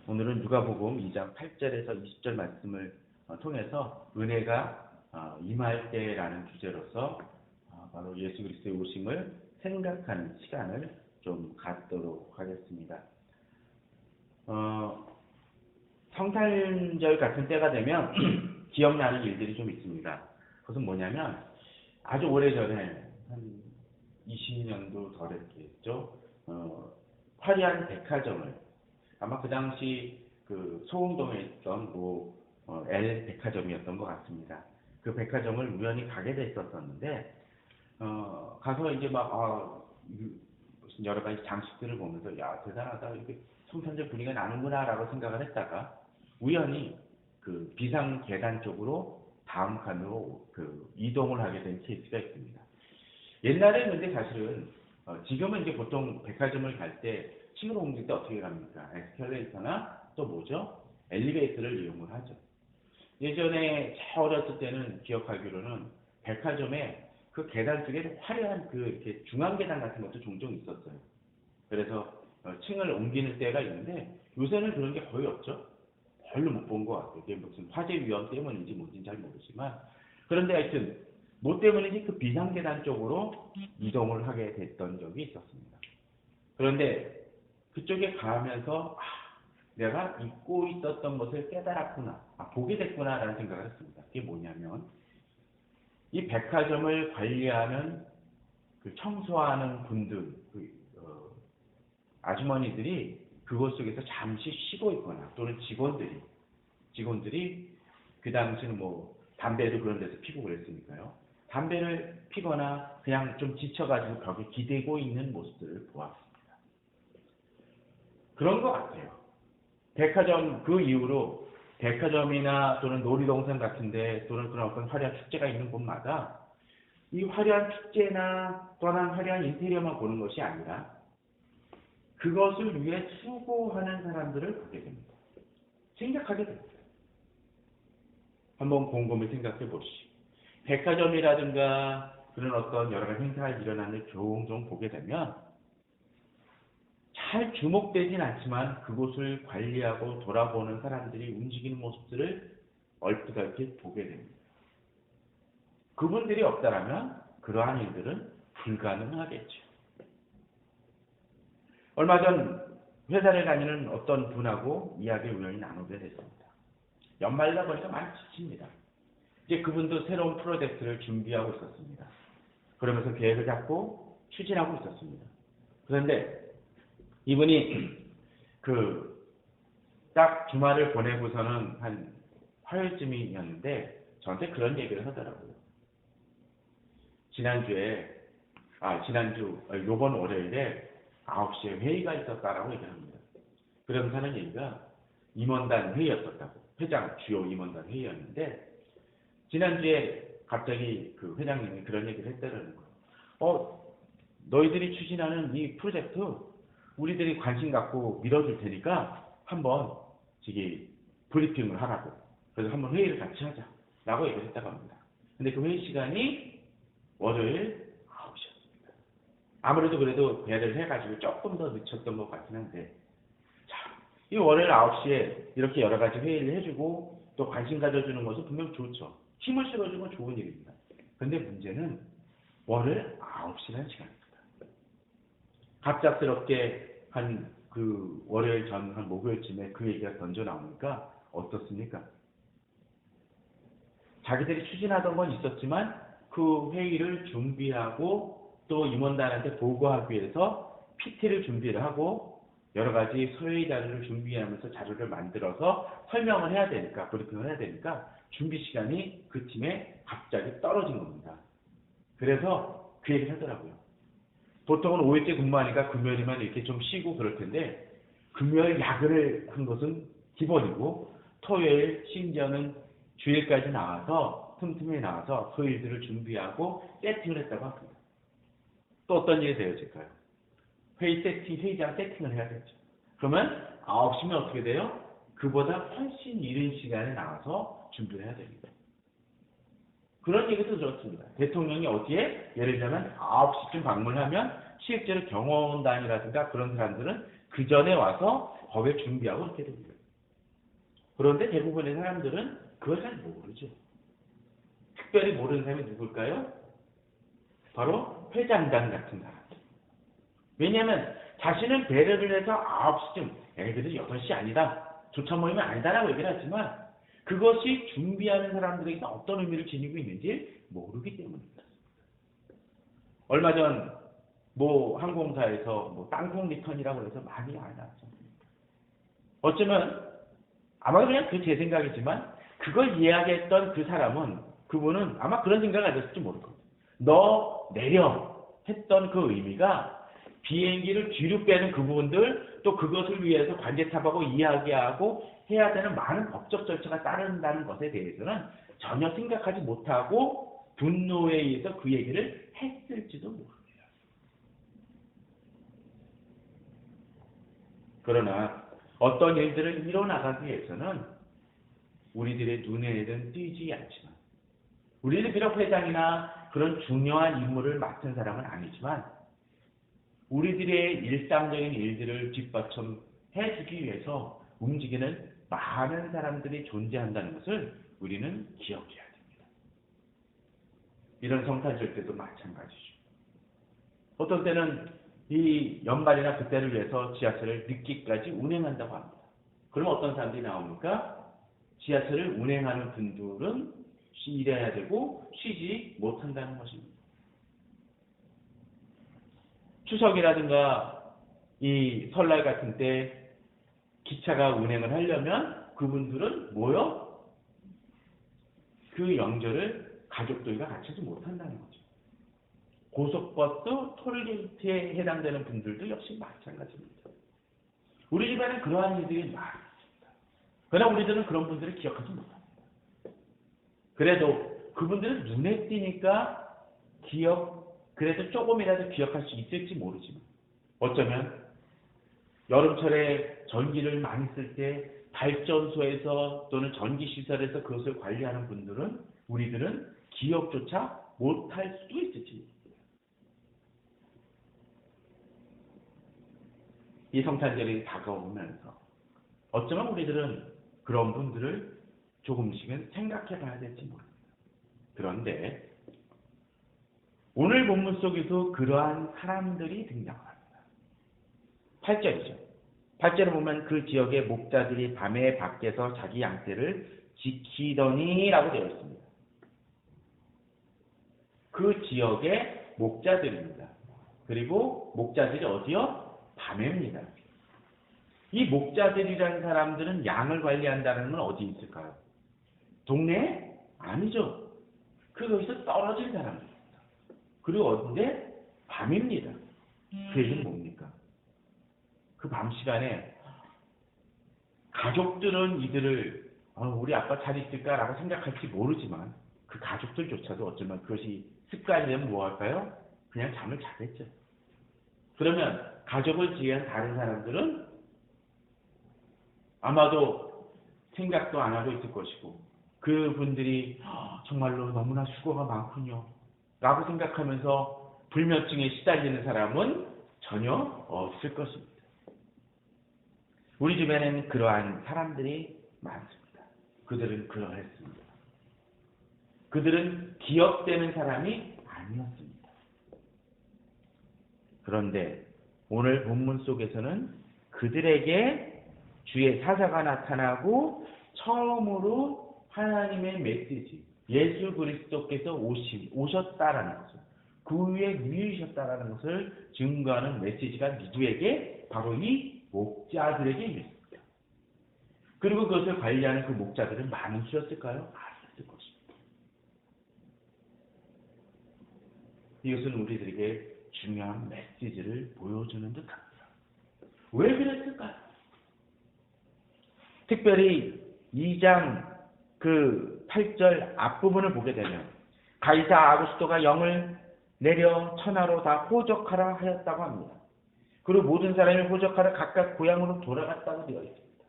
오늘은 누가복음 2장 8절에서 20절 말씀을 통해서 은혜가 임할 때라는 주제로서 바로 예수 그리스도의 오심을 생각하는 시간을 좀 갖도록 하겠습니다. 성탄절 같은 때가 되면 기억나는 일들이 좀 있습니다. 그것은 뭐냐면 아주 오래전에 한 20년도 덜 했겠죠. 화려한 백화점을 아마 그 당시 그 소흥동에 있던 L 백화점이었던 것 같습니다. 그 백화점을 우연히 가게 됐었는데 가서 이제 무슨 여러 가지 장식들을 보면서 야 대단하다 이렇게 성탄절 분위기가 나는구나라고 생각을 했다가 우연히 그 비상 계단 쪽으로 다음 칸으로 이동을 하게 된 케이스가 있습니다. 옛날에는 근데 사실은 지금은 이제 보통 백화점을 갈 때 층으로 옮길 때 어떻게 갑니까? 에스컬레이터나 또 뭐죠? 엘리베이터를 이용을 하죠. 예전에 저 어렸을 때는 기억하기로는 백화점에 그 계단 쪽에 화려한 이렇게 중앙 계단 같은 것도 종종 있었어요. 그래서 층을 옮기는 때가 있는데 요새는 그런 게 거의 없죠. 별로 못 본 것 같아요. 이게 무슨 화재 위험 때문인지 뭔지 잘 모르지만 그런데 하여튼 뭐 때문인지 그 비상 계단 쪽으로 이동을 하게 됐던 적이 있었습니다. 그런데 그쪽에 가면서 내가 잊고 있었던 것을 깨달았구나, 보게 됐구나라는 생각을 했습니다. 그게 뭐냐면 이 백화점을 관리하는 청소하는 분들, 아주머니들이 그곳 속에서 잠시 쉬고 있거나 또는 직원들이 그 당시는 담배도 그런 데서 피고 그랬으니까요. 담배를 피거나 그냥 좀 지쳐가지고 벽에 기대고 있는 모습들을 보았습니다. 그런 것 같아요. 백화점 그 이후로 백화점이나 또는 놀이동산 같은데 또는 그런 어떤 화려한 축제가 있는 곳마다 이 화려한 축제나 또한 화려한 인테리어만 보는 것이 아니라 그것을 위해 수고하는 사람들을 보게 됩니다. 생각하게 됩니다. 한번 곰곰이 생각해 보시죠. 백화점이라든가 그런 어떤 여러 가지 행사가 일어나는 종종 보게 되면 잘 주목되진 않지만 그곳을 관리하고 돌아보는 사람들이 움직이는 모습들을 얼핏얼핏 보게 됩니다. 그분들이 없다면 그러한 일들은 불가능하겠죠. 얼마 전 회사를 다니는 어떤 분하고 이야기를 우연히 나누게 됐습니다. 연말이다 보니까 많이 지칩니다. 이제 그분도 새로운 프로젝트를 준비하고 있었습니다. 그러면서 계획을 잡고 추진하고 있었습니다. 그런데 이분이 딱 주말을 보내고서는 한 화요일쯤이었는데 저한테 그런 얘기를 하더라고요. 요번 월요일에 9시에 회의가 있었다라고 얘기를 합니다. 그러면서 하는 얘기가 임원단 회의였었다고. 주요 임원단 회의였는데 지난주에 갑자기 그 회장님이 그런 얘기를 했다는 거예요. 너희들이 추진하는 이 프로젝트 우리들이 관심 갖고 밀어줄 테니까 한번 브리핑을 하라고. 그래서 한번 회의를 같이 하자라고 얘기를 했다고 합니다. 근데 그 회의 시간이 월요일 9시였습니다. 아무래도 그래도 배를 해가지고 조금 더 늦췄던 것 같긴 한데 이 월요일 9시에 이렇게 여러 가지 회의를 해주고 또 관심 가져주는 것은 분명 좋죠. 힘을 실어주는 건 좋은 일입니다. 근데 문제는 월요일 9시라는 시간입니다. 갑작스럽게 월요일 전 한 목요일쯤에 그 얘기가 던져 나오니까 어떻습니까? 자기들이 추진하던 건 있었지만 그 회의를 준비하고 또 임원단한테 보고하기 위해서 PT를 준비를 하고 여러 가지 소회 자료를 준비하면서 자료를 만들어서 설명을 해야 되니까 브리핑을 해야 되니까 준비 시간이 그 팀에 갑자기 떨어진 겁니다. 그래서 그 얘기를 하더라고요. 보통은 5일째 근무하니까 금요일이면 이렇게 좀 쉬고 그럴 텐데 금요일 야근을 한 것은 기본이고 토요일 심지어는 주일까지 틈틈이 나와서 토요일들을 준비하고 세팅을 했다고 합니다. 또 어떤 일이 되어질까요? 회의장 세팅을 해야겠죠. 그러면 9시면 어떻게 돼요? 그보다 훨씬 이른 시간에 나와서 준비를 해야 됩니다. 그런 얘기도 들었습니다. 대통령이 어디에 예를 들면 9시쯤 방문하면 실제로 경호원단이라든가 그런 사람들은 그 전에 와서 법을 준비하고 그렇게 됩니다. 그런데 대부분의 사람들은 그걸 잘 모르죠. 특별히 모르는 사람이 누굴까요? 바로 회장단 같은 사람들. 왜냐하면 자신은 배려를 해서 9시쯤, 애들이 8시 아니다, 조차 모임은 아니다라고 얘기를 하지만 그것이 준비하는 사람들에게 어떤 의미를 지니고 있는지 모르기 때문입니다. 얼마 전 뭐 항공사에서 뭐 땅콩 리턴이라고 해서 많이 안 나왔죠. 어쩌면 아마 그냥 그 제 생각이지만 그걸 이야기했던 그 사람은, 그분은 아마 그런 생각을 가졌을지 모를 겁니다. 너 내려 했던 그 의미가 비행기를 뒤로 빼는 그 부분들, 또 그것을 위해서 관제탑하고 이야기하고 해야 되는 많은 법적 절차가 따른다는 것에 대해서는 전혀 생각하지 못하고 분노에 의해서 그 얘기를 했을지도 모릅니다. 그러나 어떤 일들을 이뤄나가기 위해서는 우리들의 눈에는 띄지 않지만, 우리는 비록 회장이나 그런 중요한 임무를 맡은 사람은 아니지만 우리들의 일상적인 일들을 뒷받침해주기 위해서 움직이는 많은 사람들이 존재한다는 것을 우리는 기억해야 됩니다. 이런 성탄절 때도 마찬가지죠. 어떤 때는 이 연말이나 그때를 위해서 지하철을 늦게까지 운행한다고 합니다. 그럼 어떤 사람들이 나옵니까? 지하철을 운행하는 분들은 일해야 되고 쉬지 못한다는 것입니다. 추석이라든가 이 설날 같은 때 기차가 운행을 하려면 그분들은 뭐요? 그 명절을 가족들과 같이 하지 못한다는 거죠. 고속버스 톨게이트에 해당되는 분들도 역시 마찬가지입니다. 우리 집안에 그러한 일들이 많습니다. 그러나 우리들은 그런 분들을 기억하지 못합니다. 그래도 그분들은 눈에 띄니까 그래도 조금이라도 기억할 수 있을지 모르지만, 어쩌면 여름철에 전기를 많이 쓸 때 발전소에서 또는 전기시설에서 그것을 관리하는 분들은 우리들은 기억조차 못할 수도 있을지 모릅니다. 이 성탄절이 다가오면서 어쩌면 우리들은 그런 분들을 조금씩은 생각해 봐야 될지 모릅니다. 그런데 오늘 본문 속에서 그러한 사람들이 등장합니다. 8절이죠. 8절에 보면 그 지역의 목자들이 밤에 밖에서 자기 양떼를 지키더니 라고 되어 있습니다. 그 지역의 목자들입니다. 그리고 목자들이 어디요? 밤에입니다. 이 목자들이라는 사람들은 양을 관리한다는 건 어디 있을까요? 동네에? 아니죠. 그거기서 떨어진 사람들입니다. 그리고 어딘데? 밤입니다. 그 얘기는 뭡니까? 그 밤 시간에 가족들은 이들을 우리 아빠 잘 있을까라고 생각할지 모르지만 그 가족들조차도 어쩌면 그것이 습관이 되면 뭐 할까요? 그냥 잠을 자겠죠. 그러면 가족을 지휘한 다른 사람들은 아마도 생각도 안 하고 있을 것이고, 그분들이 정말로 너무나 수고가 많군요 라고 생각하면서 불면증에 시달리는 사람은 전혀 없을 것입니다. 우리 주변에는 그러한 사람들이 많습니다. 그들은 그러했습니다. 그들은 기억되는 사람이 아니었습니다. 그런데 오늘 본문 속에서는 그들에게 주의 사자가 나타나고 처음으로 하나님의 메시지, 예수 그리스도께서 오셨다라는 것을, 그 위에 누이셨다라는 것을 증거하는 메시지가 누구에게? 바로 이 목자들에게 있습니다. 그리고 그것을 관리하는 그 목자들은 많은 수였을까요? 아니었을 것입니다. 이것은 우리들에게 중요한 메시지를 보여주는 듯합니다. 왜 그랬을까요? 특별히 2장 그 8절 앞부분을 보게 되면 가이사 아구스토가 영을 내려 천하로 다 호적하라 하였다고 합니다. 그리고 모든 사람이 호적하러 각각 고향으로 돌아갔다고 되어 있습니다.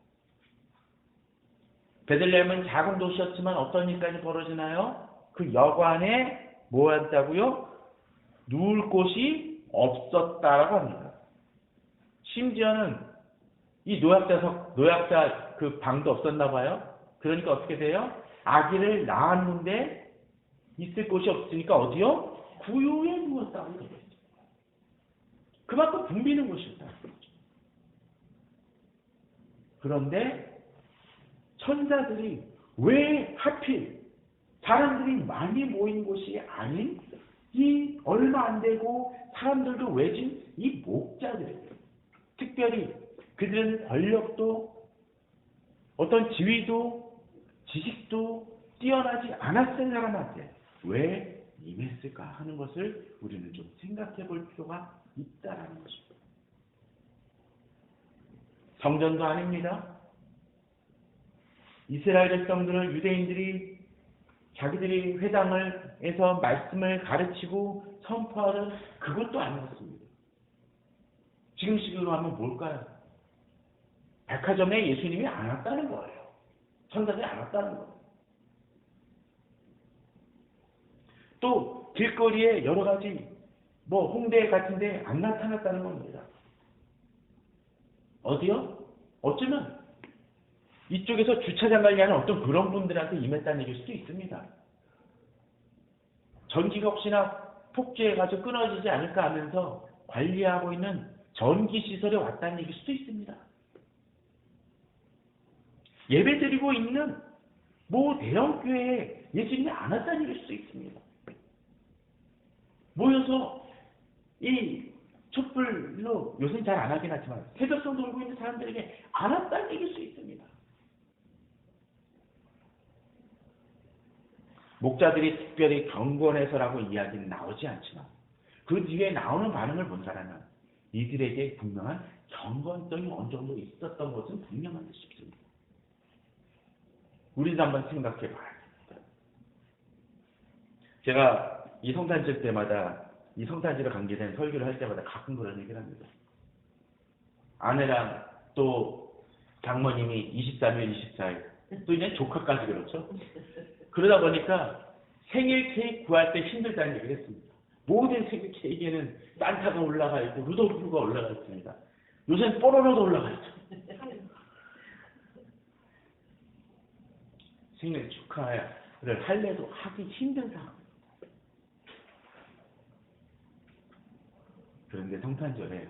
베들레헴은 작은 도시였지만 어떤 일까지 벌어지나요? 그 여관에 뭐 한다고요? 누울 곳이 없었다라고 합니다. 심지어는 이 노약자 그 방도 없었나 봐요. 그러니까 어떻게 돼요? 아기를 낳았는데 있을 곳이 없으니까 어디요? 구유에 누웠다고 그러죠. 그만큼 붐비는 곳이었다. 그런데 천사들이 왜 하필 사람들이 많이 모인 곳이 아닌 이 얼마 안 되고 사람들도 외진 이 목자들에게, 특별히 그들은 권력도 어떤 지위도 지식도 뛰어나지 않았을 사람한테 왜 임했을까 하는 것을 우리는 좀 생각해 볼 필요가 있다라는 것입니다. 성전도 아닙니다. 이스라엘 백성들은 유대인들이 자기들이 회당을 해서 말씀을 가르치고 선포하는 그것도 아니었습니다. 지금 시기로 하면 뭘까요? 백화점에 예수님이 안 왔다는 거예요. 천사들이 안 왔다는 거예요. 또 길거리에 여러 가지 홍대 같은 데 안 나타났다는 겁니다. 어디요? 어쩌면 이쪽에서 주차장 관리하는 어떤 그런 분들한테 임했다는 얘기일 수도 있습니다. 전기가 혹시나 폭주해가지고 끊어지지 않을까 하면서 관리하고 있는 전기시설에 왔다는 얘기일 수도 있습니다. 예배드리고 있는 대형교회에 예수님이 안 왔다는 얘기일 수도 있습니다. 모여서 이 촛불로 요새는 잘 안 하긴 하지만 새벽성 돌고 있는 사람들에게 안 왔다는 얘기일 수 있습니다. 목자들이 특별히 경건해서라고 이야기는 나오지 않지만 그 뒤에 나오는 반응을 본 사람은 이들에게 분명한 경건성이 어느 정도 있었던 것은 분명한 듯 싶습니다. 우리도 한번 생각해 봐야 됩니다. 제가 이 성탄절 때마다 이 성탄절에 관계된 설교를 할 때마다 가끔 그런 얘기를 합니다. 아내랑 또 장모님이 23일, 24일 또 이제 조카까지 그렇죠. 그러다 보니까 생일 케이크 구할 때 힘들다는 얘기를 했습니다. 모든 생일 케이크에는 산타가 올라가 있고 루돌프가 올라가 있습니다. 요새는 뽀로로도 올라가 있죠. 생일 축하를 할래도 하기 힘든 상황입니다. 그런데 성탄절에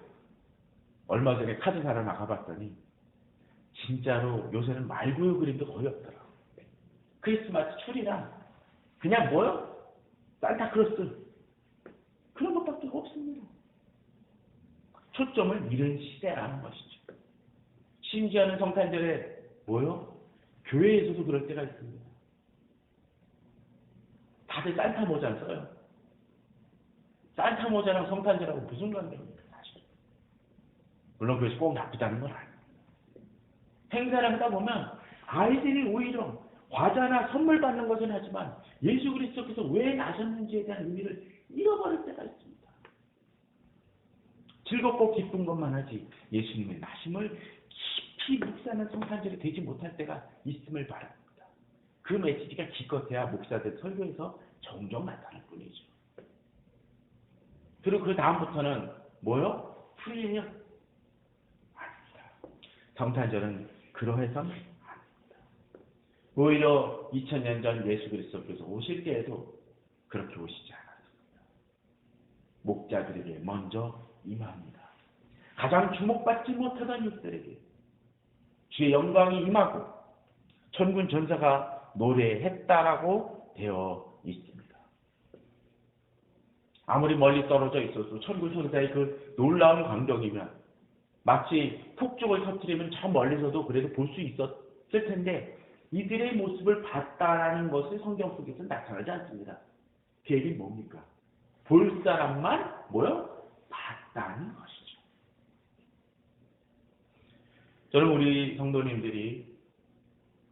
얼마 전에 카드사를 나가봤더니 진짜로 요새는 말구유 그림도 거의 없더라고요. 크리스마스 추리랑 그냥 산타크로스 그런 것밖에 없습니다. 초점을 잃은 시대라는 것이죠. 심지어는 성탄절에 교회에서도 그럴 때가 있습니다. 다들 산타 모자를 써요. 산타 모자랑 성탄절하고 무슨 관계입니까, 사실? 물론 그것이 꼭 나쁘다는 건 아닙니다. 행사를 하다 보면 아이들이 오히려 과자나 선물 받는 것은 하지만 예수 그리스도께서 왜 나셨는지에 대한 의미를 잃어버릴 때가 있습니다. 즐겁고 기쁜 것만 하지 예수님의 나심을 깊이 묵상하는 성탄절이 되지 못할 때가 있음을 바랍니다. 그 메시지가 기껏해야 목사들 설교에서 종종 나타날 뿐이죠. 그리고 그 다음부터는 풀이에요? 아닙니다. 성탄절은 그러해서는 아닙니다. 오히려 2000년 전 예수 그리스도께서 오실 때에도 그렇게 오시지 않았습니다. 목자들에게 먼저 임합니다. 가장 주목받지 못하던 이들에게 주의 영광이 임하고 천군 전사가 노래했다라고 되어 있습니다. 아무리 멀리 떨어져 있어도 천군 천사의 그 놀라운 광경이면 마치 폭죽을 터뜨리면 저 멀리서도 그래도 볼 수 있었을 텐데 이들의 모습을 봤다라는 것을 성경 속에서 나타나지 않습니다. 그 얘기는 뭡니까? 볼 사람만 봤다는 것이죠. 저는 우리 성도님들이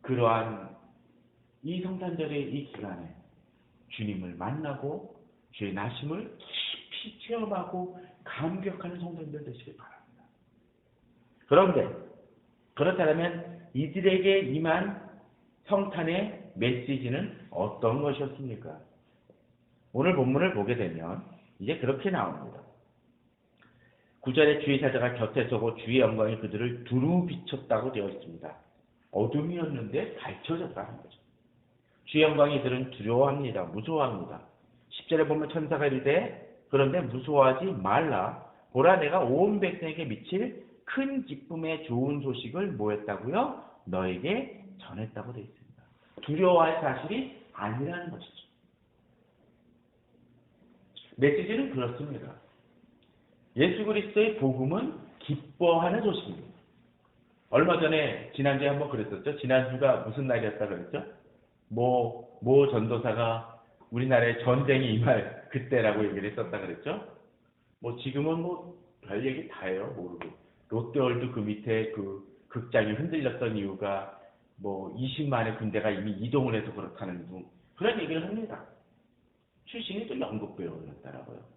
그러한 이 성탄절의 이 기간에 주님을 만나고 주의 나심을 깊이 체험하고 감격하는 성도님들 되시길 바랍니다. 그런데 그렇다면 이들에게 임한 성탄의 메시지는 어떤 것이었습니까? 오늘 본문을 보게 되면 이제 그렇게 나옵니다. 9절에 주의 사자가 곁에 서고 주의 영광이 그들을 두루 비췄다고 되어 있습니다. 어둠이었는데 밝혀졌다는 거죠. 주의 영광이 그들은 두려워합니다. 무서워합니다. 10절에 보면 천사가 이르되 그런데 무서워하지 말라. 보라 내가 온 백성에게 미칠 큰 기쁨의 좋은 소식을 뭐했다고요? 너에게 전했다고 되어 있습니다. 두려워할 사실이 아니라는 것이죠. 메시지는 그렇습니다. 예수 그리스도의 복음은 기뻐하는 소식입니다. 얼마 전에 지난주에 한번 그랬었죠. 지난주가 무슨 날이었다 그랬죠? 뭐 전도사가 우리나라에 전쟁이 임할 그때라고 얘기를 했었다 그랬죠. 뭐 지금은 뭐 별 얘기 다 해요. 모르고 롯데월드 그 밑에 그 극장이 흔들렸던 이유가 뭐 20만의 군대가 이미 이동을 해서 그렇다는 그런 얘기를 합니다. 출신이 또 연극 배우였더라고요.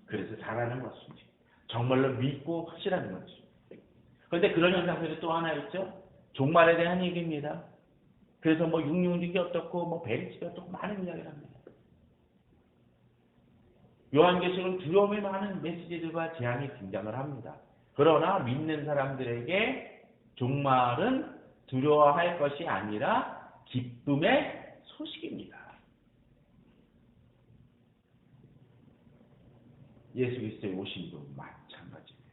그래서 잘하는 것입니다. 정말로 믿고 확실한 거죠. 그런데 그런 현상들이 또 하나 있죠. 종말에 대한 얘기입니다. 그래서 뭐 666이 어떻고 뭐 베리집이 어떻고 많은 이야기를 합니다. 요한계시록은 두려움이 많은 메시지들과 재앙이 등장을 합니다. 그러나 믿는 사람들에게 종말은 두려워할 것이 아니라 기쁨의 소식입니다. 예수 그리스도의 오심도 마찬가지입니다.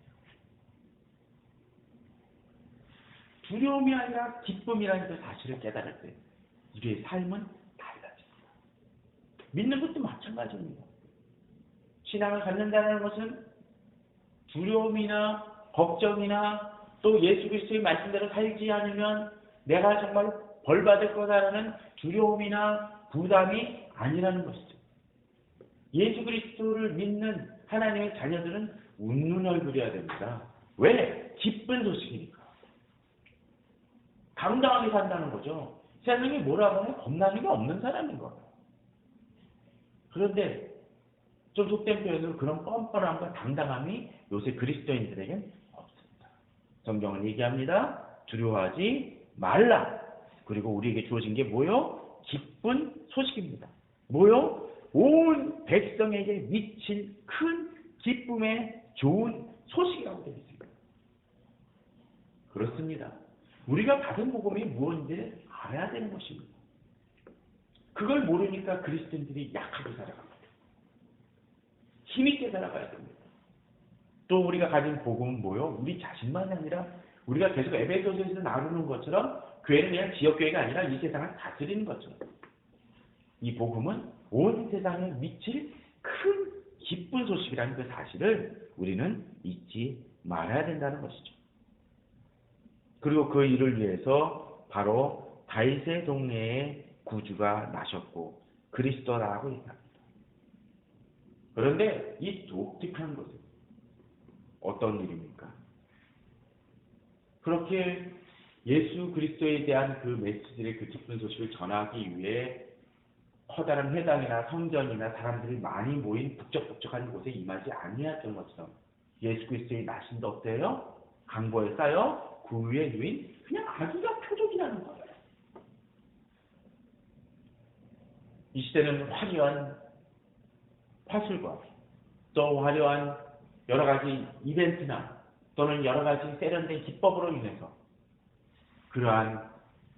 두려움이 아니라 기쁨이라는 그 사실을 깨달을 때 우리의 삶은 달라집니다. 믿는 것도 마찬가지입니다. 신앙을 갖는다는 것은 두려움이나 걱정이나 또 예수 그리스도의 말씀대로 살지 않으면 내가 정말 벌받을 거다라는 두려움이나 부담이 아니라는 것이죠. 예수 그리스도를 믿는 하나님의 자녀들은 웃는 얼굴이어야 됩니다. 왜? 기쁜 소식이니까. 당당하게 산다는 거죠. 세상이 뭐라고 하면 겁나는 게 없는 사람인 거예요. 그런데 좀 속된 표현으로 그런 뻔뻔함과 당당함이 요새 그리스도인들에겐 없습니다. 성경은 얘기합니다. 두려워하지 말라. 그리고 우리에게 주어진 게 뭐요? 기쁜 소식입니다. 뭐요? 온 백성에게 미칠 큰 기쁨의 좋은 소식이라고 되어 있습니다. 그렇습니다. 우리가 받은 복음이 무엇인지를 알아야 되는 것입니다. 그걸 모르니까 그리스도인들이 약하게 살아갑니다. 힘있게 살아가야 됩니다. 또 우리가 가진 복음은 뭐요? 우리 자신만이 아니라 우리가 계속 에베소서에서 나누는 것처럼 교회는 그냥 지역교회가 아니라 이 세상을 다스리는 것처럼 이 복음은 온 세상에 미칠 큰 기쁜 소식이라는 그 사실을 우리는 잊지 말아야 된다는 것이죠. 그리고 그 일을 위해서 바로 다윗의 동네에 구주가 나셨고 그리스도라고 얘기합니다. 그런데 이 독특한 것은 어떤 일입니까? 그렇게 예수 그리스도에 대한 그 메시지의 그 기쁜 소식을 전하기 위해 커다란 회당이나 성전이나 사람들이 많이 모인 북적북적한 곳에 임하지 아니했던 것처럼 예수 그리스도의 나신도 어때요? 강보에 쌓여 그 위에 누인 그냥 아기가 표적이라는 거예요. 이 시대는 화려한 화술과 또 화려한 여러 가지 이벤트나 또는 여러 가지 세련된 기법으로 인해서 그러한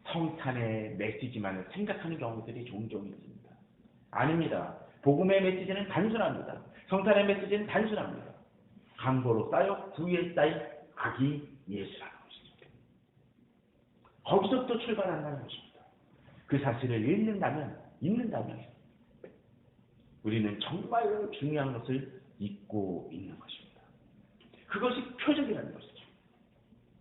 성탄의 메시지만을 생각하는 경우들이 종종 있습니다. 아닙니다. 복음의 메시지는 단순합니다. 성탄의 메시지는 단순합니다. 강보로 쌓여 그 위에 쌓인 아기 예수라는 것입니다. 거기서부터 출발한다는 것입니다. 그 사실을 읽는다면 우리는 정말로 중요한 것을 잊고 있는 것입니다. 그것이 표적이라는 것이죠.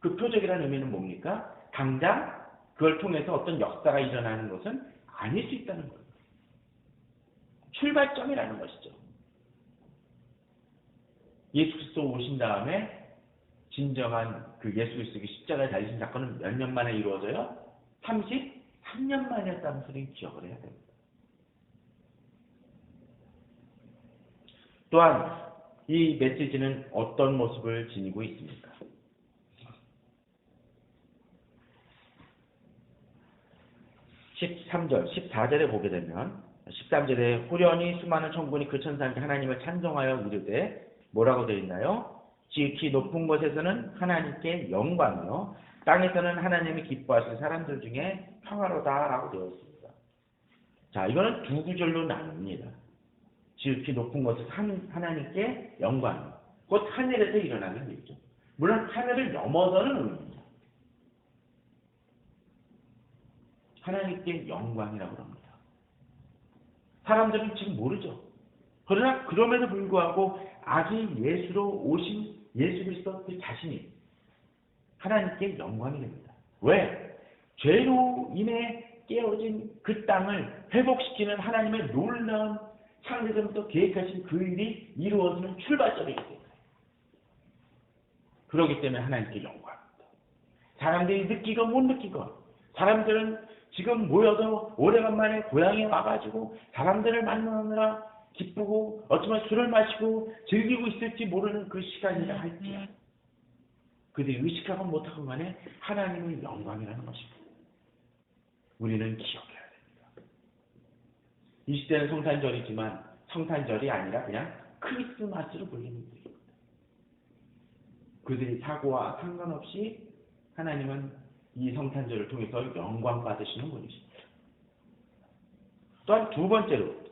그 표적이라는 의미는 뭡니까? 당장 그걸 통해서 어떤 역사가 일어나는 것은 아닐 수 있다는 거예요. 출발점이라는 것이죠. 예수 그리스도 오신 다음에 진정한 그 예수 그리스도의 십자가에 달리신 사건은 몇 년 만에 이루어져요? 33년 만이었다는 소리를 기억을 해야 됩니다. 또한 이 메시지는 어떤 모습을 지니고 있습니까? 13절, 14절에 보게 되면 13절에 후련히 수많은 천군이 그 천사에게 하나님을 찬송하여 이르되 뭐라고 되어 있나요? 지극히 높은 곳에서는 하나님께 영광이요 땅에서는 하나님이 기뻐하실 사람들 중에 평화로다라고 되어 있습니다. 자, 이거는 두 구절로 나눕니다. 지극히 높은 곳에서 하나님께 영광, 곧 하늘에서 일어나는 일이죠. 물론 하늘을 넘어서는 의미입니다. 하나님께 영광이라고 합니다. 사람들은 지금 모르죠. 그러나 그럼에도 불구하고 아기 예수로 오신 예수 그리스도 그 자신이 하나님께 영광이 됩니다. 왜? 죄로 인해 깨어진 그 땅을 회복시키는 하나님의 놀라운 창세전부터 계획하신 그 일이 이루어지는 출발점이기 때문에. 그렇기 때문에 하나님께 영광입니다. 사람들이 느끼고 못 느끼고, 사람들은 지금 모여서 오래간만에 고향에 와가지고 사람들을 만나느라 기쁘고 어쩌면 술을 마시고 즐기고 있을지 모르는 그 시간이라 할지, 그들이 의식하고 못하고 만에 하나님의 영광이라는 것입니다. 우리는 기억해야 됩니다. 이 시대는 성탄절이지만 성탄절이 아니라 그냥 크리스마스로 불리는 일입니다. 그들이 사고와 상관없이 하나님은 이 성탄절을 통해서 영광 받으시는 분이십니다. 또한 두 번째로,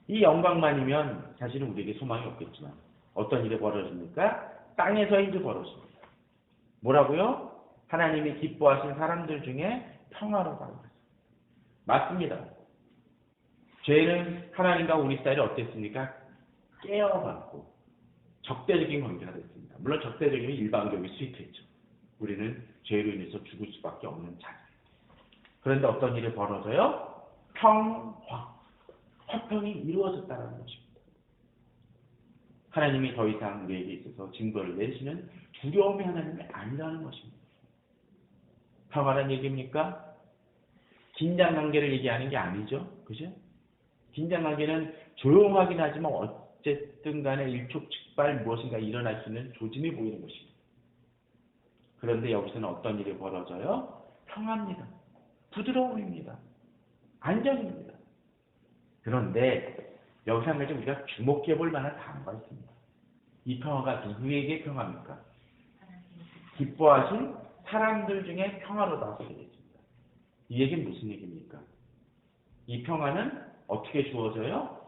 이 영광만이면 사실은 우리에게 소망이 없겠지만 어떤 일이 벌어집니까? 땅에서 일이 벌어집니다. 뭐라고요? 하나님이 기뻐하신 사람들 중에 평화로다고 했어요. 맞습니다. 죄는 하나님과 우리 사이에 어땠습니까? 깨어받고 적대적인 관계가 됐습니다. 물론 적대적이면 일방적일 수 있겠죠. 우리는 죄로 인해서 죽을 수밖에 없는 자들. 그런데 어떤 일이 벌어져요? 화평이 이루어졌다는 것입니다. 하나님이 더 이상 우리에게 있어서 증거를 내리시는 두려움의 하나님이 아니라는 것입니다. 평화란 얘기입니까? 긴장관계를 얘기하는 게 아니죠. 그죠? 긴장관계는 조용하긴 하지만 어쨌든 간에 일촉즉발 무엇인가 일어날 수 있는 조짐이 보이는 것입니다. 그런데 여기서는 어떤 일이 벌어져요? 평화입니다. 부드러움입니다. 안정입니다. 그런데 여기서 한 가지 우리가 주목해 볼 만한 단어가 있습니다. 이 평화가 누구에게 평화입니까? 기뻐하신 사람들 중에 평화로다고 되겠습니다. 이 얘기는 무슨 얘기입니까? 이 평화는 어떻게 주어져요?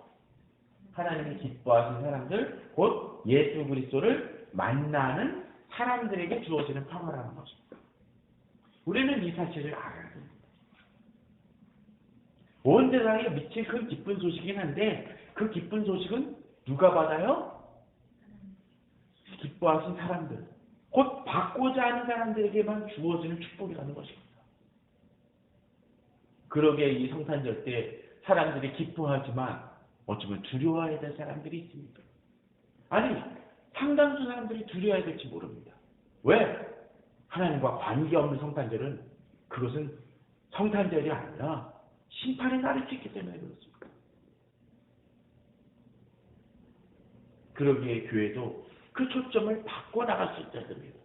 하나님이 기뻐하신 사람들, 곧 예수 그리스도를 만나는 사람들에게 주어지는 평화라는 것입니다. 우리는 이 사실을 알아야 됩니다. 온 세상에 미친 그 기쁜 소식이긴 한데, 그 기쁜 소식은 누가 받아요? 기뻐하신 사람들, 곧 받고자 하는 사람들에게만 주어지는 축복이라는 것입니다. 그러기에 이 성탄절 때 사람들이 기뻐하지만 어쩌면 두려워해야 될 사람들이 있습니다. 아니, 상당수 사람들이 두려워해야 될지 모릅니다. 왜? 하나님과 관계없는 성탄절은, 그것은 성탄절이 아니라 심판의 날일 수 있기 때문에 그렇습니다. 그러기에 교회도 그 초점을 바꿔나갈 수 있어야 됩니다.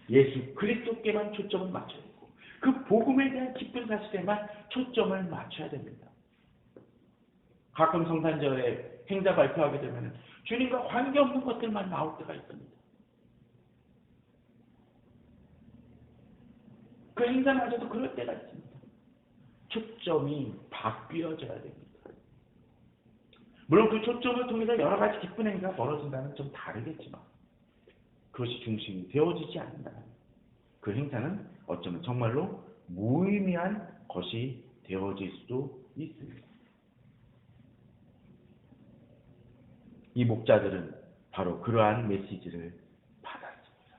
예수 그리스도께만 초점을 맞춰야 되고, 그 복음에 대한 기쁜 사실에만 초점을 맞춰야 됩니다. 가끔 성탄절에 행사 발표하게 되면 주님과 관계없는 것들만 나올 때가 있습니다. 그 행사마저도 그럴 때가 있습니다. 초점이 바뀌어져야 됩니다. 물론 그 초점을 통해서 여러 가지 기쁜 행사가 벌어진다는 좀 다르겠지만, 그것이 중심이 되어지지 않는다면 그 행사는 어쩌면 정말로 무의미한 것이 되어질 수도 있습니다. 이 목자들은 바로 그러한 메시지를 받았습니다.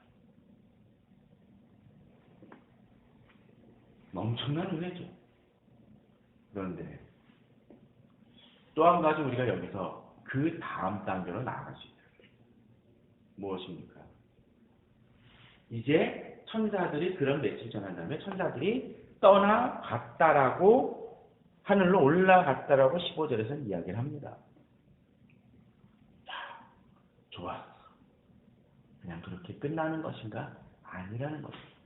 엄청난 은혜죠. 그런데 또 한 가지 우리가 여기서 그 다음 단계로 나아갈 수 있다. 무엇입니까? 이제 천사들이 그런 메시지를 전한 다음에 천사들이 떠나갔다라고, 하늘로 올라갔다라고 15절에서는 이야기를 합니다. 자, 좋았어. 그냥 그렇게 끝나는 것인가? 아니라는 것입니다.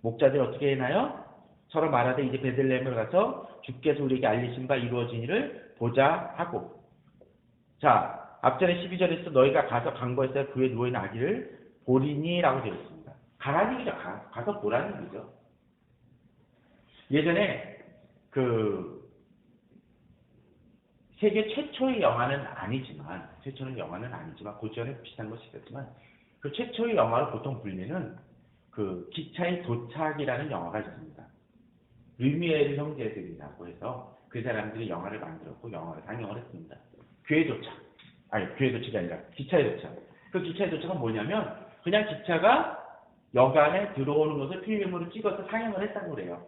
목자들이 어떻게 했나요? 서로 말하되 이제 베들레헴을 가서 주께서 우리에게 알리신 바 이루어진 일을 보자 하고, 자, 앞전에 12절에서 너희가 가서 강보에서 그에 누워있는 아기를 보리니라고 되어 있습니다. 가라는 얘기죠. 가서 보라는 얘기죠. 예전에 그 세계 최초의 영화는 아니지만 고전에 비슷한 것이 있었지만 그 최초의 영화로 보통 불리는 그 기차의 도착이라는 영화가 있습니다. 르미에르 형제들이라고 해서 그 사람들이 영화를 만들었고 영화를 상영을 했습니다. 교회 도착. 아니, 교회 도착이 아니라 기차의 도착. 그 기차의 도착은 뭐냐면 그냥 기차가 여관에 들어오는 것을 필름으로 찍어서 상영을 했다고 그래요.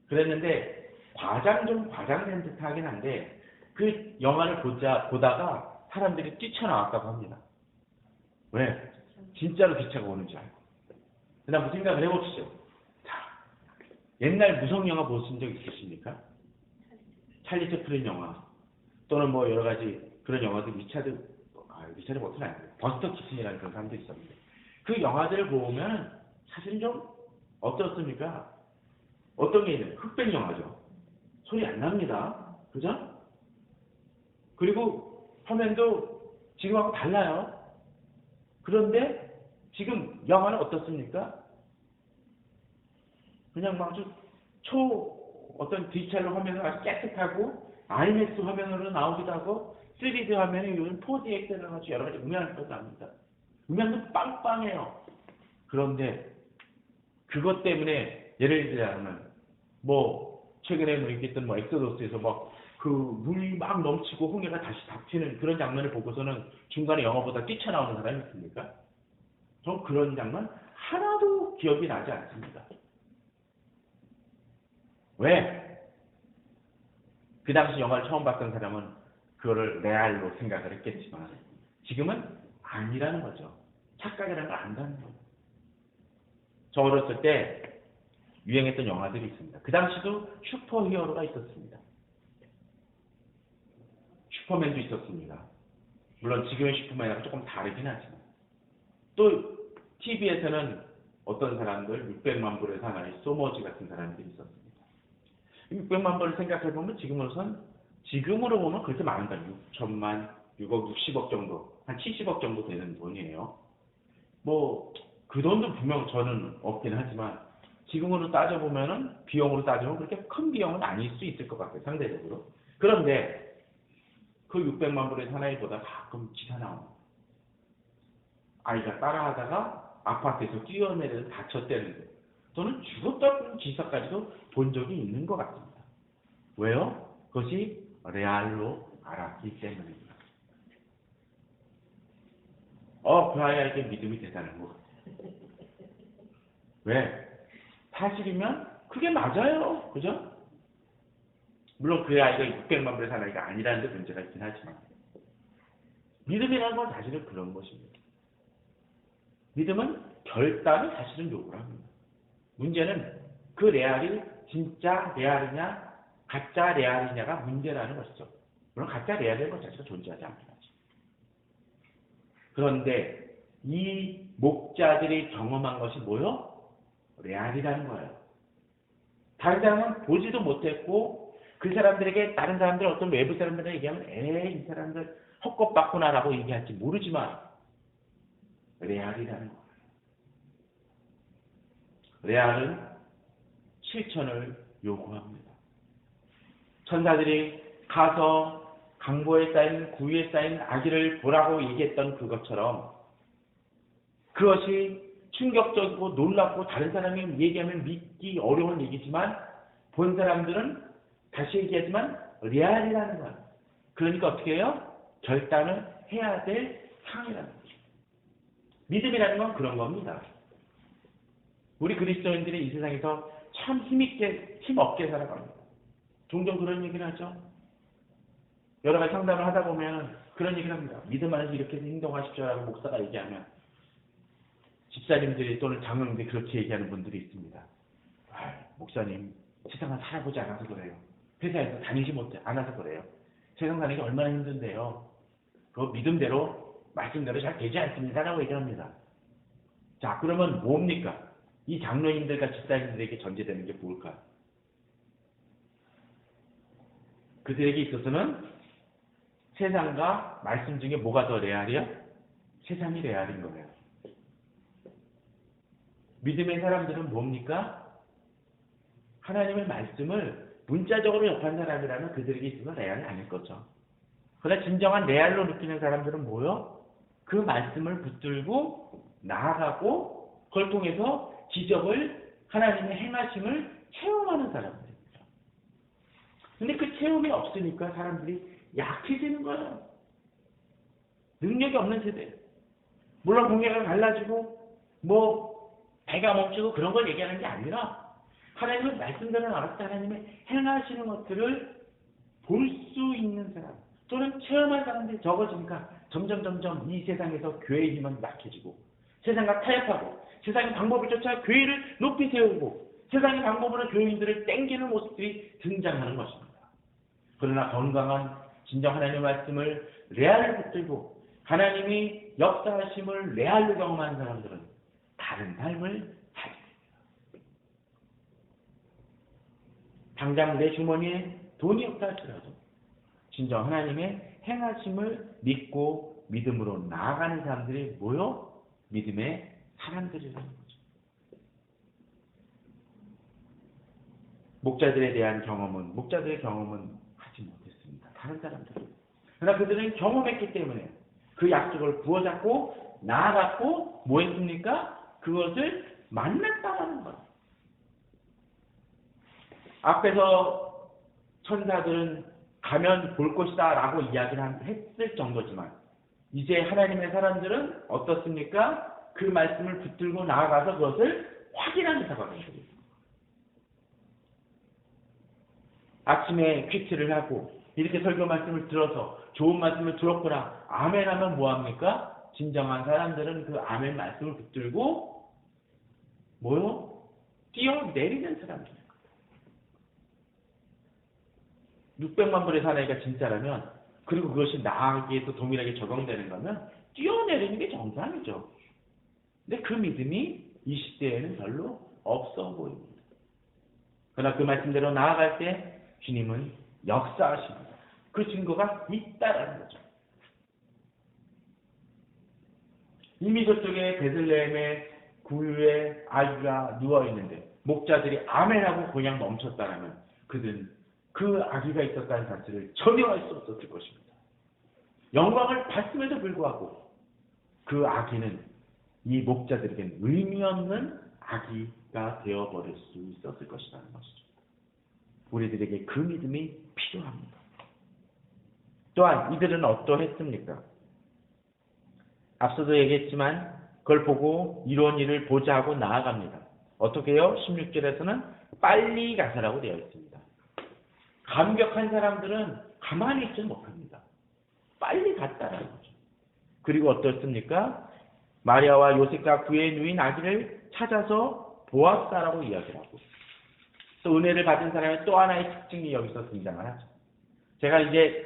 그랬는데 과장된 듯 하긴 한데 그 영화를 보다가 사람들이 뛰쳐나왔다고 합니다. 왜? 진짜로 기차가 오는 줄 알고. 그다음 한번 생각을 해봅시죠. 자, 옛날 무성영화 보신 적 있으십니까? 찰리 채플린 영화 또는 뭐 여러 가지 그런 영화들 리차드 버튼 아니에요. 버스터 키튼이라는 그런 사람도 있었는데 그 영화들을 보면 사실은 좀 어떻습니까? 어떤 게 있는 흑백 영화죠. 소리 안 납니다. 그죠? 그리고 화면도 지금하고 달라요. 그런데 지금 영화는 어떻습니까? 그냥 막 어떤 디지털로 화면을 아주 깨끗하고 아이맥스 화면으로 나오기도 하고 3D 화면에 요즘 4DX를 가지고 여러 가지 음향도 나옵니다. 음향도 빵빵해요. 그런데 그것 때문에 예를 들자면 뭐 최근에 뭐 얘기했던 뭐 엑소더스에서 막 그 물이 막 넘치고 홍해가 다시 닥치는 그런 장면을 보고서는 중간에 영화보다 뛰쳐나오는 사람이 있습니까? 전 그런 장면 하나도 기억이 나지 않습니다. 왜? 그 당시 영화를 처음 봤던 사람은 그거를 레알로 생각을 했겠지만 지금은 아니라는 거죠. 착각이라는 걸 안다는 거예요. 저 어렸을 때 유행했던 영화들이 있습니다. 그 당시도 슈퍼히어로가 있었습니다. 슈퍼맨도 있었습니다. 물론 지금의 슈퍼맨하고 조금 다르긴 하지만 또 TV에서는 어떤 사람들 600만 불의 사나이 소머지 같은 사람들이 있었습니다. 600만 불을 생각해보면 지금으로 보면 그렇게 많은 거 6천만, 6억, 60억 정도, 한 70억 정도 되는 돈이에요. 뭐 그 돈도 분명 저는 없긴 하지만 지금으로 따져보면은 비용으로 따지면 그렇게 큰 비용은 아닐 수 있을 것 같아요. 상대적으로. 그런데 그 600만 불의 사나이보다 가끔 기사 나옵니다. 아이가 따라하다가 아파트에서 뛰어내려서 다쳤다는데 저는 죽었다는 기사까지도 본 적이 있는 것 같습니다. 왜요? 그것이 레알로 알았기 때문입니다. 그 아이에게 믿음이 대단한 것 같아요. 왜? 사실이면 그게 맞아요. 그죠? 물론 그 아이가 600만 불의 사나이가 아니라는 데 문제가 있긴 하지만 믿음이라는 건 사실은 그런 것입니다. 믿음은 결단을 사실은 요구를 합니다. 문제는 그 레알이 진짜 레알이냐 가짜 레알이냐가 문제라는 것이죠. 물론 가짜 레알이라는 것 자체가 존재하지 않긴 하죠. 그런데 이 목자들이 경험한 것이 뭐요? 레알이라는 거예요. 다른 사람은 보지도 못했고 그 사람들에게 다른 사람들 어떤 외부 사람들에게 얘기하면 이 사람들 헛것봤구나라고 얘기할지 모르지만 레알이라는 거예요. 레알은 실천을 요구합니다. 천사들이 가서 강보에 쌓인 구유에 쌓인 아기를 보라고 얘기했던 그것처럼 그것이 충격적이고 놀랍고 다른 사람이 얘기하면 믿기 어려운 얘기지만 본 사람들은 다시 얘기하지만 레알이라는 거예요. 그러니까 어떻게 해요? 결단을 해야 될 상황이라는 거죠. 믿음이라는 건 그런 겁니다. 우리 그리스도인들이 이 세상에서 참 힘없게 살아갑니다. 종종 그런 얘기를 하죠. 여러 가지 상담을 하다 보면 그런 얘기를 합니다. 믿음 안에서 이렇게 행동하십시오라고 목사가 얘기하면 집사님들이 또는 장로님들이 그렇게 얘기하는 분들이 있습니다. 목사님, 세상을 살아보지 않아서 그래요. 회사에서 다니지 않아서 그래요. 세상 사는 게 얼마나 힘든데요. 그 믿음대로, 말씀대로 잘 되지 않습니다라고 얘기합니다. 자, 그러면 뭡니까? 이 장로님들과 집사님들에게 전제되는 게 뭘까요? 그들에게 있어서는 세상과 말씀 중에 뭐가 더 레알이야? 세상이 레알인 거예요. 믿음의 사람들은 뭡니까? 하나님의 말씀을 문자적으로 접한 사람이라면 그들에게 있어서 레알이 아닐 거죠. 그러나 진정한 레알로 느끼는 사람들은 뭐요? 그 말씀을 붙들고 나아가고 그걸 통해서 기적을 하나님의 행하심을 체험하는 사람들입니다. 근데 그 체험이 없으니까 사람들이 약해지는 거예요. 능력이 없는 세대. 물론 공약을 갈라지고 배가 멈추고 그런 걸 얘기하는 게 아니라 하나님의 말씀대로 나갔을 때 하나님의 행하시는 것들을 볼 수 있는 사람 또는 체험할 사람들이 적어지니까 점점 이 세상에서 교회의 힘은 약해지고 세상과 타협하고 세상의 방법을 쫓아 교회를 높이 세우고 세상의 방법으로 교인들을 땡기는 모습들이 등장하는 것입니다. 그러나 건강한 진정 하나님의 말씀을 레알을 붙들고 하나님이 역사하심을 레알로 경험한 사람들은 다른 삶을 살게 됩니다. 당장 내 주머니에 돈이 없다 할지라도 진정 하나님의 행하심을 믿고 믿음으로 나아가는 사람들이 모여 믿음의 사람들이라는 거죠. 목자들의 경험은 하지 못했습니다. 다른 사람들은. 그러나 그들은 경험했기 때문에 그 약속을 부어잡고 나아갔고 뭐 했습니까? 그것을 만났다라는 거예요. 앞에서 천사들은 가면 볼 것이다 라고 이야기를 했을 정도지만 이제 하나님의 사람들은 어떻습니까? 그 말씀을 붙들고 나아가서 그것을 확인하는 사과가 되겠습니다. 아침에 퀴트를 하고 이렇게 설교 말씀을 들어서 좋은 말씀을 들었구나 아멘 하면 뭐합니까? 진정한 사람들은 그 아멘 말씀을 붙들고 뛰어내리는 사람들입니다. 600만 불의 사나이가 진짜라면 그리고 그것이 나에게도 동일하게 적용되는 거면 뛰어내리는 게 정상이죠. 근데 그 믿음이 이 시대에는 별로 없어 보입니다. 그러나 그 말씀대로 나아갈 때 주님은 역사하십니다. 그 증거가 있다라는 거죠. 이미 저쪽에 베들레헴의 구유에 아기가 누워있는데 목자들이 아멘하고 그냥 멈췄다라면 그들은 그 아기가 있었다는 사실을 전혀 알 수 없었을 것입니다. 영광을 받음에도 불구하고 그 아기는 이 목자들에겐 의미 없는 아기가 되어버릴 수 있었을 것이라는 것이죠. 우리들에게 그 믿음이 필요합니다. 또한 이들은 어떠했습니까? 앞서도 얘기했지만 그걸 보고 이런 일을 보자 하고 나아갑니다. 어떻게 해요? 16절에서는 빨리 가서라고 되어 있습니다. 감격한 사람들은 가만히 있지 못합니다. 빨리 갔다라는 거죠. 그리고 어떻습니까? 마리아와 요셉과 그의 누인 아기를 찾아서 보았다라고 이야기를 하고 또 은혜를 받은 사람의 또 하나의 특징이 여기서 등장을 하죠. 제가 이제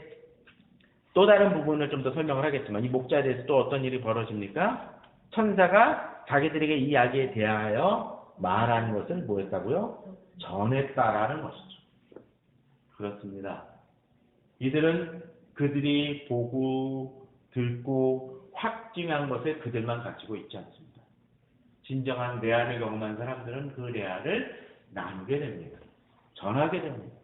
또 다른 부분을 좀 더 설명을 하겠지만 이 목자에 대해서 또 어떤 일이 벌어집니까? 천사가 자기들에게 이 이야기에 대하여 말하는 것을 뭐했다고요? 전했다라는 것이죠. 그렇습니다. 이들은 그들이 보고 듣고 확증한 것을 그들만 가지고 있지 않습니다. 진정한 레알을 경험한 사람들은 그 레알을 나누게 됩니다. 전하게 됩니다.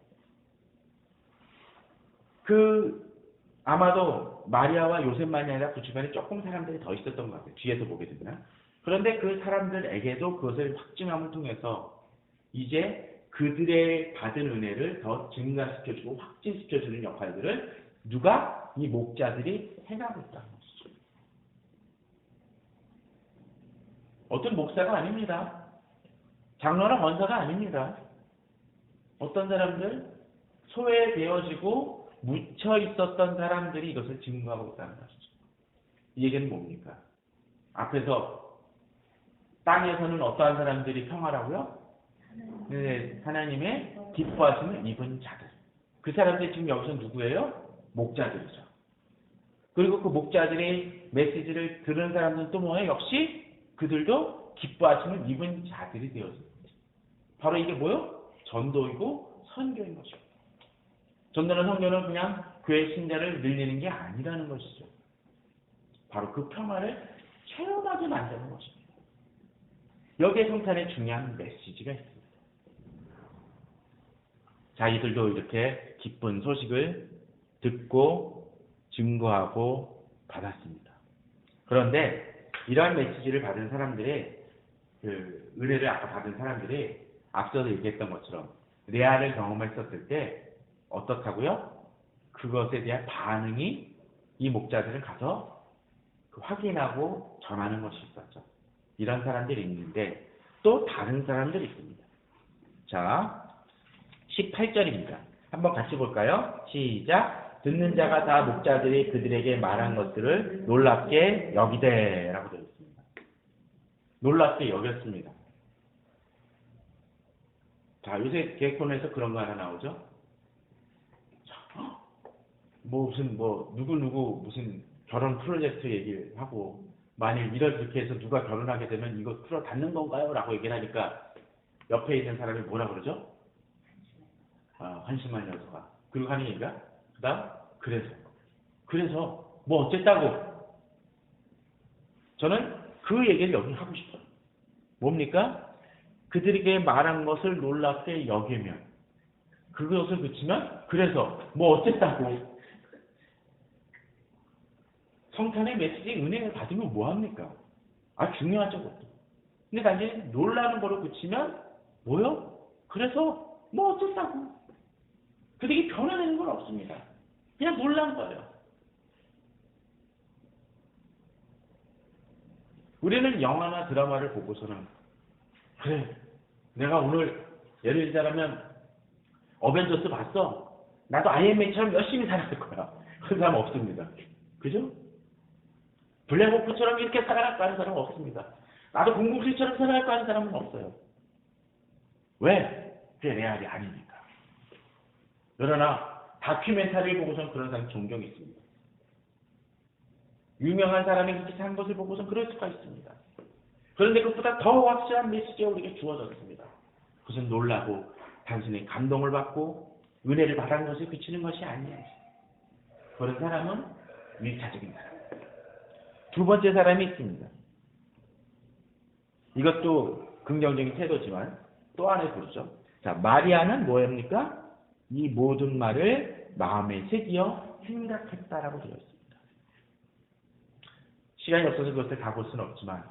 아마도 마리아와 요셉만이 아니라 그 주변에 조금 사람들이 더 있었던 것 같아요. 뒤에서 보게 되면. 그런데 그 사람들에게도 그것을 확증함을 통해서 이제 그들의 받은 은혜를 더 증가시켜주고 확진시켜주는 역할들을 누가? 이 목자들이 해가고 있다는 것이죠. 어떤 목사가 아닙니다. 장로나 권사가 아닙니다. 어떤 사람들? 소외되어지고 묻혀 있었던 사람들이 이것을 증거하고 있다는 것이죠. 이 얘기는 뭡니까? 앞에서 땅에서는 어떠한 사람들이 평화라고요? 네, 하나님의 기뻐하심을 입은 자들. 그 사람들이 지금 여기서 누구예요? 목자들이죠. 그리고 그 목자들의 메시지를 들은 사람들은 또 뭐예요? 역시 그들도 기뻐하심을 입은 자들이 되었습니다. 바로 이게 뭐예요? 전도이고 선교인 것입니다. 전도는 선교는 그냥 교회 신자를 늘리는 게 아니라는 것이죠. 바로 그 평화를 체험하게 만드는 것입니다. 여기에 성탄의 중요한 메시지가 있습니다. 자기들도 이렇게 기쁜 소식을 듣고 증거하고 받았습니다. 그런데 이러한 메시지를 받은 사람들의 그 은혜를 아까 받은 사람들이 앞서서 얘기했던 것처럼 레아를 경험했었을 때 어떻다고요? 그것에 대한 반응이 이 목자들은 가서 확인하고 전하는 것이 있었죠. 이런 사람들이 있는데 또 다른 사람들이 있습니다. 자, 18절입니다. 한번 같이 볼까요? 시작! 듣는 자가 다 목자들이 그들에게 말한 것들을 놀랍게 여기되 라고 되어 있습니다. 놀랍게 여겼습니다. 자, 요새 개콘에서 그런 거 하나 나오죠? 누구 무슨 결혼 프로젝트 얘기를 하고, 만일 이렇게 해서 누가 결혼하게 되면 이거 풀어 닫는 건가요? 라고 얘기를 하니까 옆에 있는 사람이 뭐라 그러죠? 한심한 녀석아. 그리고 하는 얘기가, 그래서, 뭐 어쨌다고. 저는 그 얘기를 여기 하고 싶어요. 뭡니까? 그들에게 말한 것을 놀랍게 여기면, 그것을 그치면, 그래서, 뭐 어쨌다고. 성탄의 메시지 은혜를 받으면 뭐합니까? 중요하죠, 그것도. 근데 단지 놀라는 거로 그치면, 뭐요? 그래서, 뭐 어쨌다고. 그들이 변화되는 건 없습니다. 그냥 놀란 거예요. 우리는 영화나 드라마를 보고서는, 그래, 내가 오늘, 예를 들자면, 어벤져스 봤어? 나도 아이언맨처럼 열심히 살아갈 거야. 그런 사람 없습니다. 그죠? 블랙호크처럼 이렇게 살아갈까 하는 사람은 없습니다. 나도 007처럼 살아갈까 하는 사람은 없어요. 왜? 그게 레알이 아니니까. 그러나 다큐멘터리를 보고선 그런 사람이 존경이 있습니다. 유명한 사람이 그렇게 산 것을 보고선 그럴 수가 있습니다. 그런데 그것보다 더 확실한 메시지가 우리에게 주어졌습니다. 그것은 놀라고 단순히 감동을 받고 은혜를 받은 것에 그치는 것이 아니에요. 그런 사람은 1차적인 사람. 두 번째 사람이 있습니다. 이것도 긍정적인 태도지만 또 하나의 부르죠. 자, 마리아는 뭐입니까? 이 모든 말을 마음에 새기어 생각했다라고 되어 있습니다. 시간이 없어서 그것을 다 볼 수는 없지만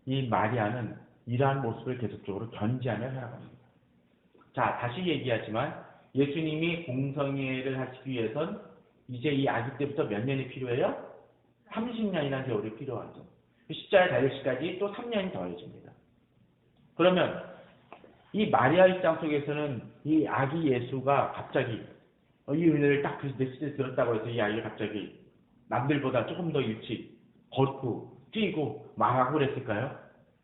이 마리아는 이러한 모습을 계속적으로 견지하며 살아갑니다. 자, 다시 얘기하지만 예수님이 공성회를 하시기 위해선 이제 이 아기 때부터 몇 년이 필요해요? 30년이라는 세월이 필요하죠. 십자가에 달리시까지 또 3년이 더해집니다. 그러면 이 마리아 입장 속에서는 이 아기 예수가 갑자기 이 은혜를 딱 그 메시지를 들었다고 해서 이 아이가 갑자기 남들보다 조금 더 일찍 걷고 뛰고 말하고 그랬을까요?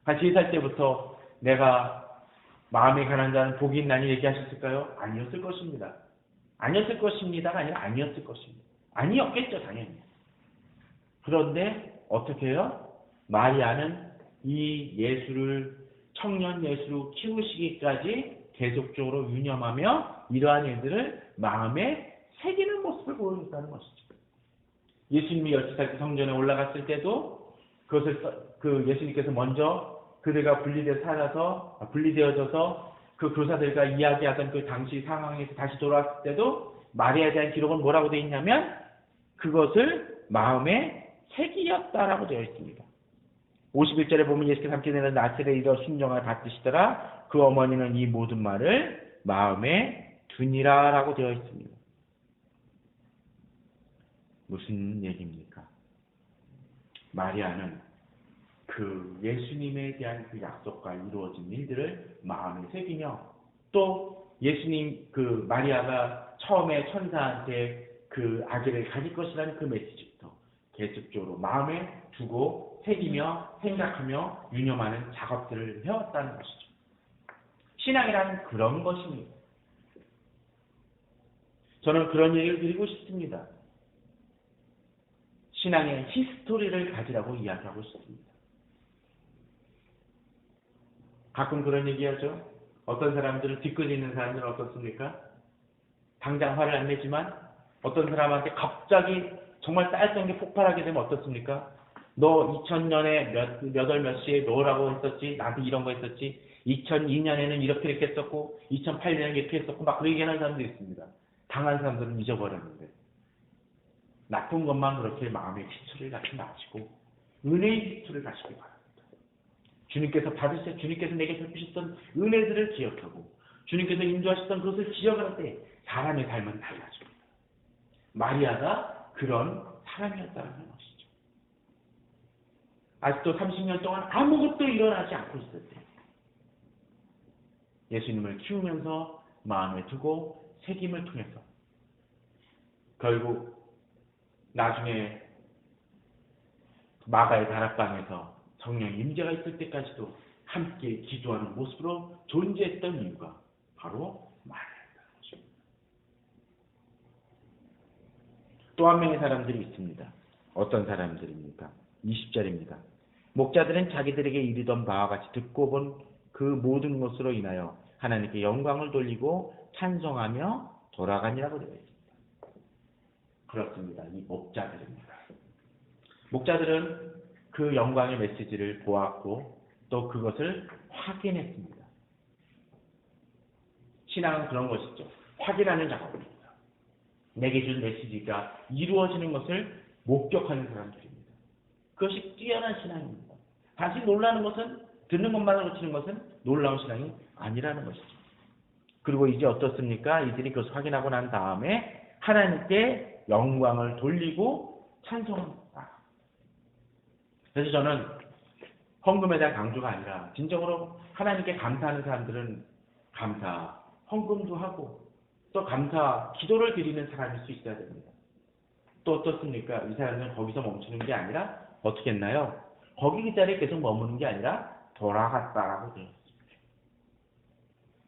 한 3살 때부터 내가 마음에 가난 자는 복이 있나니 얘기하셨을까요? 아니었을 것입니다. 아니었을 것입니다가 아니라 아니었을 것입니다. 아니었겠죠, 당연히. 그런데 어떻게 해요? 마리아는 이 예수를 청년 예수로 키우시기까지 계속적으로 유념하며 이러한 일들을 마음에 새기는 모습을 보여줬다는 것이죠. 예수님이 12살 때 성전에 올라갔을 때도 그것을 예수님께서 먼저 그들과 분리되어져서 그 교사들과 이야기하던 그 당시 상황에서 다시 돌아왔을 때도 마리아에 대한 기록은 뭐라고 되어 있냐면 그것을 마음에 색이었다라고 되어 있습니다. 51절에 보면 예수께서 함께 내는 나세렛에 이르러 순종을 받으시더라. 그 어머니는 이 모든 말을 마음에 두니라라고 되어 있습니다. 무슨 얘기입니까? 마리아는 그 예수님에 대한 그 약속과 이루어진 일들을 마음에 새기며 또 예수님 그 마리아가 처음에 천사한테 그 아기를 가질 것이라는 그 메시지부터 계속적으로 마음에 두고 새기며 생각하며 유념하는 작업들을 해왔다는 것이죠. 신앙이란 그런 것입니다. 저는 그런 얘기를 드리고 싶습니다. 신앙의 히스토리를 가지라고 이야기하고 싶습니다. 가끔 그런 얘기하죠. 어떤 사람들은 뒤끝 있는 사람들은 어떻습니까? 당장 화를 안 내지만 어떤 사람한테 갑자기 정말 쌓였던 게 폭발하게 되면 어떻습니까? 너 2000년에 몇 시에 너라고 했었지? 나한테 이런 거 했었지? 2002년에는 이렇게 했었고 2008년에 이렇게 했었고 막 그 얘기하는 사람들이 있습니다. 당한 사람들은 잊어버렸는데 나쁜 것만 그렇게 마음의 기초를 같이 마시고 은혜의 기초를 가시기 바랍니다. 주님께서 내게 베푸셨던 은혜들을 기억하고 주님께서 인도하셨던 그것을 기억할 때 사람의 삶은 달라집니다. 마리아가 그런 사람이었다는 것이죠. 아직도 30년 동안 아무것도 일어나지 않고 있을 때 예수님을 키우면서 마음에 두고 새김을 통해서 결국 나중에 마가의 다락방에서 성령 임재가 있을 때까지도 함께 기도하는 모습으로 존재했던 이유가 바로 마리아였다는 것입니다. 또 한 명의 사람들이 있습니다. 어떤 사람들입니까? 20절입니다. 목자들은 자기들에게 이르던 바와 같이 듣고 본 그 모든 것으로 인하여 하나님께 영광을 돌리고 찬송하며 돌아가니라고 되어 있습니다. 그렇습니다. 이 목자들입니다. 목자들은 그 영광의 메시지를 보았고 또 그것을 확인했습니다. 신앙은 그런 것이죠. 확인하는 작업입니다. 내게 준 메시지가 이루어지는 것을 목격하는 사람들입니다. 그것이 뛰어난 신앙입니다. 다시 놀라는 것은 듣는 것만으로 치는 것은 놀라운 신앙이 아니라는 것이죠. 그리고 이제 어떻습니까? 이들이 그것을 확인하고 난 다음에 하나님께 영광을 돌리고 찬송합니다. 그래서 저는 헌금에 대한 강조가 아니라 진정으로 하나님께 감사하는 사람들은 감사, 헌금도 하고 또 감사, 기도를 드리는 사람일 수 있어야 됩니다. 또 어떻습니까? 이 사람들은 거기서 멈추는 게 아니라 어떻게 했나요? 거기 그 자리에 계속 머무는 게 아니라 돌아갔다라고 되어 있습니다.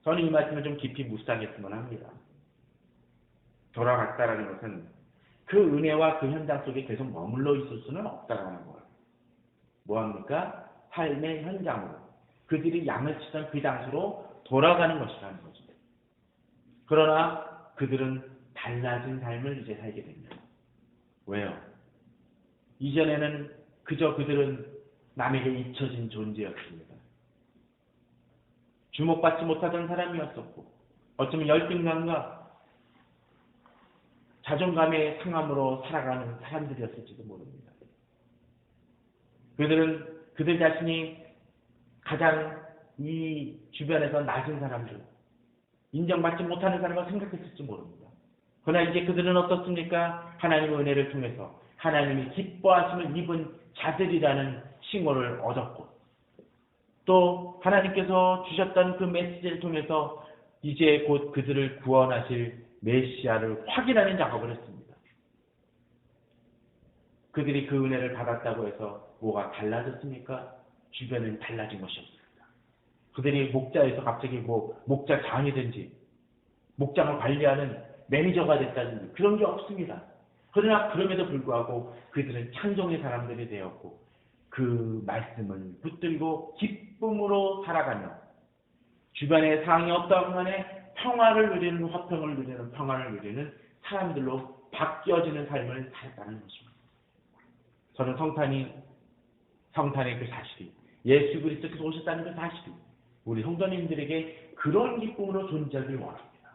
저는 이 말씀을 좀 깊이 묵상했으면 합니다. 돌아갔다라는 것은 그 은혜와 그 현장 속에 계속 머물러 있을 수는 없다라는 거예요. 뭐합니까? 삶의 현장으로 그들이 양을 치던 그 장소로 돌아가는 것이라는 거죠. 그러나 그들은 달라진 삶을 이제 살게 됩니다. 왜요? 이전에는 그저 그들은 남에게 잊혀진 존재였습니다. 주목받지 못하던 사람이었었고 어쩌면 열등감과 자존감의 상함으로 살아가는 사람들이었을지도 모릅니다. 그들은 그들 자신이 가장 이 주변에서 낮은 사람들, 인정받지 못하는 사람을 생각했을지 모릅니다. 그러나 이제 그들은 어떻습니까? 하나님의 은혜를 통해서 하나님이 기뻐하심을 입은 자들이라는 칭호를 얻었고 또 하나님께서 주셨던 그 메시지를 통해서 이제 곧 그들을 구원하실 메시아를 확인하는 작업을 했습니다. 그들이 그 은혜를 받았다고 해서 뭐가 달라졌습니까? 주변은 달라진 것이 없습니다. 그들이 목자에서 갑자기 목자장이 된지 목장을 관리하는 매니저가 됐다든지 그런 게 없습니다. 그러나 그럼에도 불구하고 그들은 찬송의 사람들이 되었고 그 말씀을 붙들고 기쁨으로 살아가며 주변에 상황이 없다고 간에 평화를 누리는 화평을 누리는 평화를 누리는 사람들로 바뀌어지는 삶을 살았다는 것입니다. 저는 성탄의 그 사실이 예수 그리스도께서 오셨다는 그 사실이 우리 성도님들에게 그런 기쁨으로 존재하길 원합니다.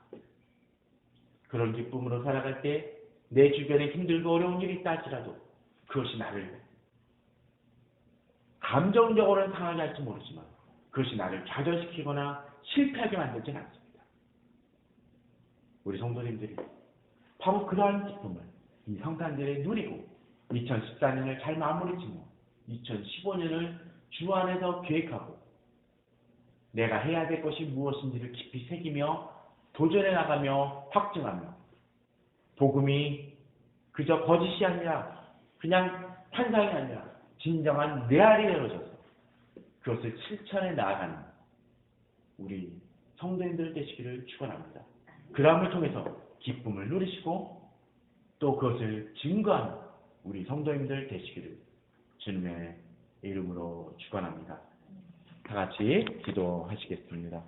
그런 기쁨으로 살아갈 때 내 주변에 힘들고 어려운 일이 있다 할지라도 그것이 나를 감정적으로는 상하게 할지 모르지만 그것이 나를 좌절시키거나 실패하게 만들진 않습니다. 우리 성도님들이 바로 그러한 기쁨을 이 성탄절에 누리고 2014년을 잘 마무리 짓고 2015년을 주 안에서 계획하고 내가 해야 될 것이 무엇인지를 깊이 새기며 도전해 나가며 확증하며 복음이 그저 거짓이 아니라 그냥 환상이 아니라 진정한 레알이 되어져서 그것을 실천해 나아가는 우리 성도님들 되시기를 축원합니다. 그람을 통해서 기쁨을 누리시고 또 그것을 증거하는 우리 성도님들 되시기를 주님의 이름으로 축원합니다. 다 같이 기도하시겠습니다.